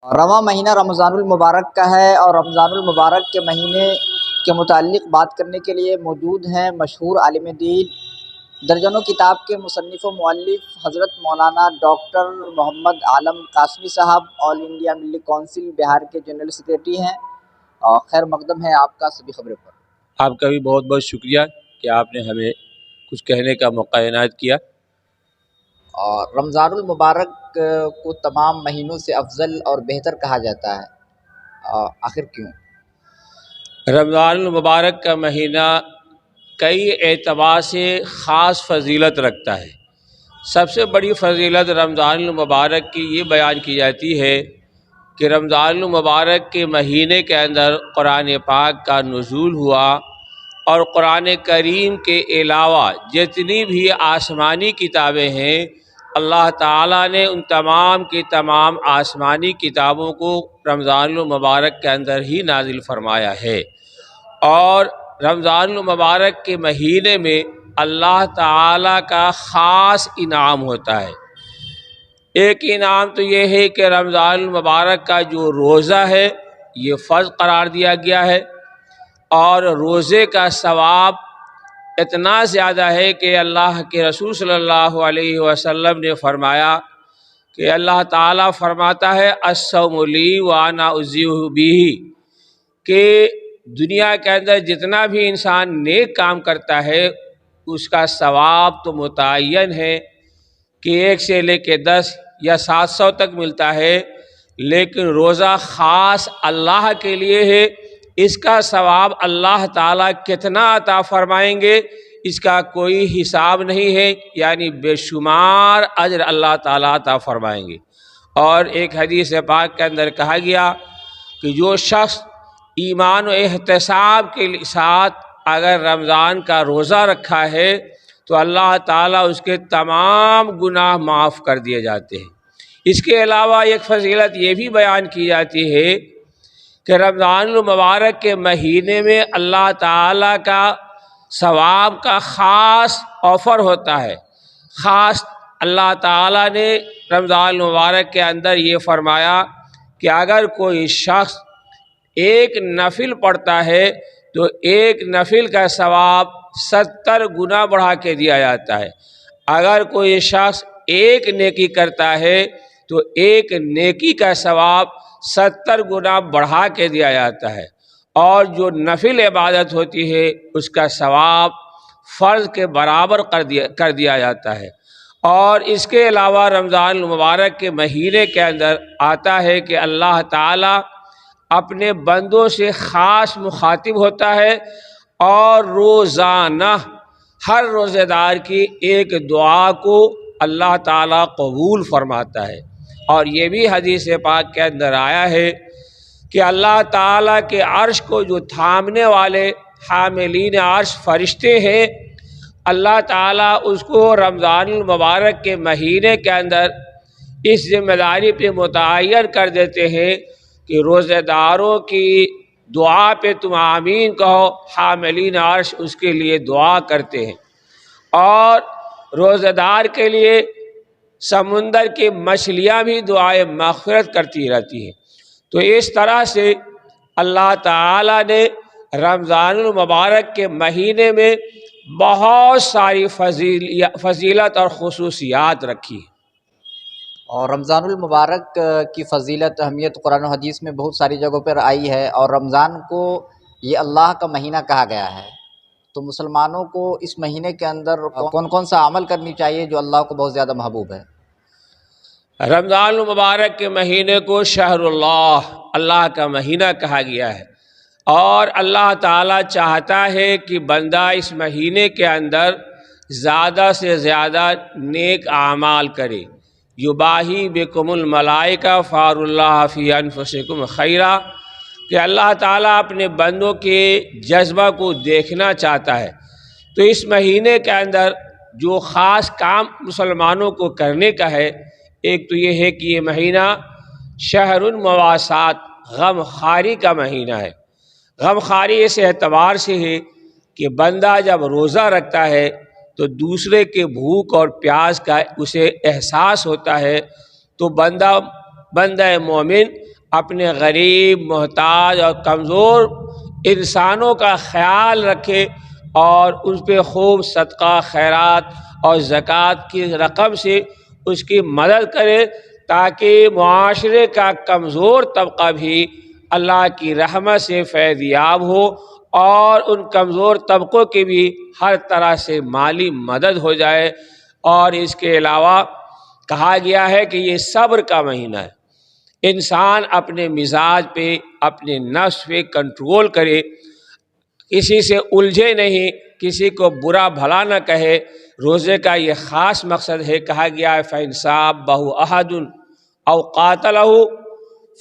رواں مہینہ رمضان المبارک کا ہے، اور رمضان المبارک کے مہینے کے متعلق بات کرنے کے لیے موجود ہیں مشہور عالم دین، درجنوں کتاب کے مصنف و مؤلف حضرت مولانا ڈاکٹر محمد عالم قاسمی صاحب، آل انڈیا ملی کونسل بہار کے جنرل سیکریٹری ہیں۔ اور خیر مقدم ہے آپ کا سبھی خبریں پر۔ آپ کا بھی بہت بہت شکریہ کہ آپ نے ہمیں کچھ کہنے کا موقع عنایت کیا۔ اور رمضان المبارک کو تمام مہینوں سے افضل اور بہتر کہا جاتا ہے، آخر کیوں؟ رمضان المبارک کا مہینہ کئی اعتبار سے خاص فضیلت رکھتا ہے۔ سب سے بڑی فضیلت رمضان المبارک کی یہ بیان کی جاتی ہے کہ رمضان المبارک کے مہینے کے اندر قرآن پاک کا نزول ہوا، اور قرآن کریم کے علاوہ جتنی بھی آسمانی کتابیں ہیں، اللہ تعالیٰ نے ان تمام کی تمام آسمانی کتابوں کو رمضان المبارک کے اندر ہی نازل فرمایا ہے۔ اور رمضان المبارک کے مہینے میں اللہ تعالیٰ کا خاص انعام ہوتا ہے۔ ایک انعام تو یہ ہے کہ رمضان المبارک کا جو روزہ ہے یہ فرض قرار دیا گیا ہے، اور روزے کا ثواب اتنا زیادہ ہے کہ اللہ کے رسول صلی اللہ علیہ وسلم نے فرمایا کہ اللہ تعالیٰ فرماتا ہے الصوم لی وانا اجزی بہ، کہ دنیا کے اندر جتنا بھی انسان نیک کام کرتا ہے اس کا ثواب تو متعین ہے کہ 1 سے لے کے 10 یا 700 تک ملتا ہے، لیکن روزہ خاص اللہ کے لیے ہے۔ اس کا ثواب اللہ تعالیٰ کتنا عطا فرمائیں گے اس کا کوئی حساب نہیں ہے، یعنی بے شمار اجر اللہ تعالیٰ عطا فرمائیں گے۔ اور ایک حدیث پاک کے اندر کہا گیا کہ جو شخص ایمان و احتساب کے ساتھ اگر رمضان کا روزہ رکھا ہے تو اللہ تعالیٰ اس کے تمام گناہ معاف کر دیے جاتے ہیں۔ اس کے علاوہ ایک فضیلت یہ بھی بیان کی جاتی ہے کہ رمضان المبارک کے مہینے میں اللہ تعالیٰ کا ثواب کا خاص آفر ہوتا ہے۔ خاص اللہ تعالیٰ نے رمضان المبارک کے اندر یہ فرمایا کہ اگر کوئی شخص ایک نفل پڑھتا ہے تو ایک نفل کا ثواب 70 گنا بڑھا کے دیا جاتا ہے۔ اگر کوئی شخص ایک نیکی کرتا ہے تو ایک نیکی کا ثواب 70 گنا بڑھا کے دیا جاتا ہے، اور جو نفل عبادت ہوتی ہے اس کا ثواب فرض کے برابر کر دیا جاتا ہے۔ اور اس کے علاوہ رمضان المبارک کے مہینے کے اندر آتا ہے کہ اللہ تعالیٰ اپنے بندوں سے خاص مخاطب ہوتا ہے، اور روزانہ ہر روزہ دار کی ایک دعا کو اللہ تعالیٰ قبول فرماتا ہے۔ اور یہ بھی حدیث پاک کے اندر آیا ہے کہ اللہ تعالیٰ کے عرش کو جو تھامنے والے حاملین عرش فرشتے ہیں، اللہ تعالیٰ اس کو رمضان المبارک کے مہینے کے اندر اس ذمہ داری پہ متعین کر دیتے ہیں کہ روزہ داروں کی دعا پہ تم آمین کہو، حاملین عرش اس کے لیے دعا کرتے ہیں۔ اور روزہ دار کے لیے سمندر کی مچھلیاں بھی دعائے مغفرت کرتی رہتی ہیں۔ تو اس طرح سے اللہ تعالیٰ نے رمضان المبارک کے مہینے میں بہت ساری فضیلت اور خصوصیات رکھی ہیں۔ اور رمضان المبارک کی فضیلت اہمیت قرآن و حدیث میں بہت ساری جگہوں پر آئی ہے، اور رمضان کو یہ اللہ کا مہینہ کہا گیا ہے۔ تو مسلمانوں کو اس مہینے کے اندر کون کون سا عمل کرنی چاہیے جو اللہ کو بہت زیادہ محبوب ہے؟ رمضان المبارک کے مہینے کو شہر اللہ، اللہ کا مہینہ کہا گیا ہے، اور اللہ تعالیٰ چاہتا ہے کہ بندہ اس مہینے کے اندر زیادہ سے زیادہ نیک اعمال کرے۔ یباہی بکم الملائکہ فار اللہ فی انفسکم خیرا، کہ اللہ تعالیٰ اپنے بندوں کے جذبہ کو دیکھنا چاہتا ہے۔ تو اس مہینے کے اندر جو خاص کام مسلمانوں کو کرنے کا ہے، ایک تو یہ ہے کہ یہ مہینہ شہر المواسات، غم خواری کا مہینہ ہے۔ غم خواری اس اعتبار سے ہے کہ بندہ جب روزہ رکھتا ہے تو دوسرے کے بھوک اور پیاس کا اسے احساس ہوتا ہے، تو بندہ مومن اپنے غریب، محتاج اور کمزور انسانوں کا خیال رکھے اور اس پہ خوب صدقہ، خیرات اور زکوٰۃ کی رقم سے اس کی مدد کرے، تاکہ معاشرے کا کمزور طبقہ بھی اللہ کی رحمت سے فیض یاب ہو اور ان کمزور طبقوں کی بھی ہر طرح سے مالی مدد ہو جائے۔ اور اس کے علاوہ کہا گیا ہے کہ یہ صبر کا مہینہ ہے، انسان اپنے مزاج پہ، اپنے نفس پہ کنٹرول کرے، کسی سے الجھے نہیں، کسی کو برا بھلا نہ کہے۔ روزے کا یہ خاص مقصد ہے، کہا گیا ہے فَإِنْ صَابَّهُ أَحَدٌ أَوْ قَاتَلَهُ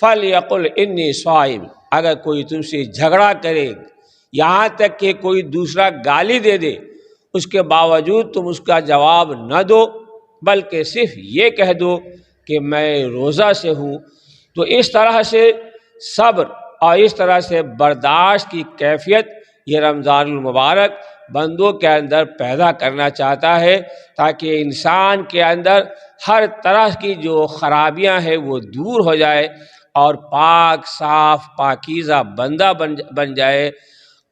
فَلْيَقُلْ إِنِّي صَائِمٌ۔ اگر کوئی تم سے جھگڑا کرے، یہاں تک کہ کوئی دوسرا گالی دے دے، اس کے باوجود تم اس کا جواب نہ دو، بلکہ صرف یہ کہہ دو کہ میں روزہ سے ہوں۔ تو اس طرح سے صبر اور اس طرح سے برداشت کی کیفیت یہ رمضان المبارک بندوں کے اندر پیدا کرنا چاہتا ہے، تاکہ انسان کے اندر ہر طرح کی جو خرابیاں ہیں وہ دور ہو جائے اور پاک، صاف، پاکیزہ بندہ بن جائے۔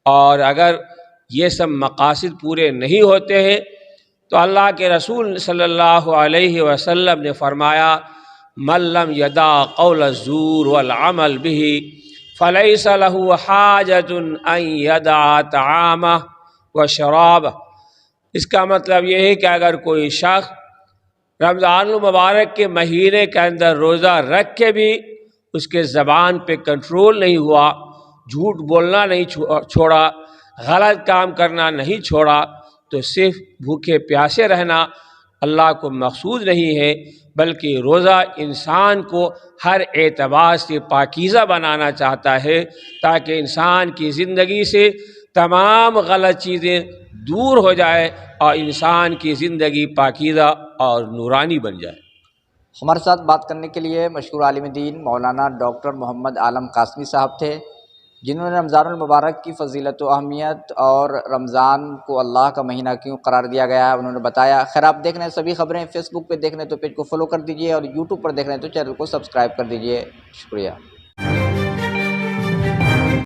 اور اگر یہ سب مقاصد پورے نہیں ہوتے ہیں تو اللہ کے رسول صلی اللہ علیہ وسلم نے فرمایا من لم یدع قول الزور والعمل به فلیس له حاجۃ ان یدع طعامہ وشرابہ۔ اس کا مطلب یہ ہے کہ اگر کوئی شخص رمضان المبارک کے مہینے کے اندر روزہ رکھ کے بھی اس کے زبان پہ کنٹرول نہیں ہوا، جھوٹ بولنا نہیں چھوڑا، غلط کام کرنا نہیں چھوڑا، تو صرف بھوکے پیاسے رہنا اللہ کو مقصود نہیں ہے، بلکہ روزہ انسان کو ہر اعتبار سے پاکیزہ بنانا چاہتا ہے، تاکہ انسان کی زندگی سے تمام غلط چیزیں دور ہو جائے اور انسان کی زندگی پاکیزہ اور نورانی بن جائے۔ ہمارے ساتھ بات کرنے کے لیے مشہور عالم دین مولانا ڈاکٹر محمد عالم قاسمی صاحب تھے، جنہوں نے رمضان المبارک کی فضیلت و اہمیت اور رمضان کو اللہ کا مہینہ کیوں قرار دیا گیا ہے انہوں نے بتایا۔ خیر، آپ دیکھ رہے ہیں سبھی خبریں، فیس بک پہ دیکھ رہے ہیں تو پیج کو فالو کر دیجئے، اور یوٹیوب پر دیکھ رہے ہیں تو چینل کو سبسکرائب کر دیجئے۔ شکریہ۔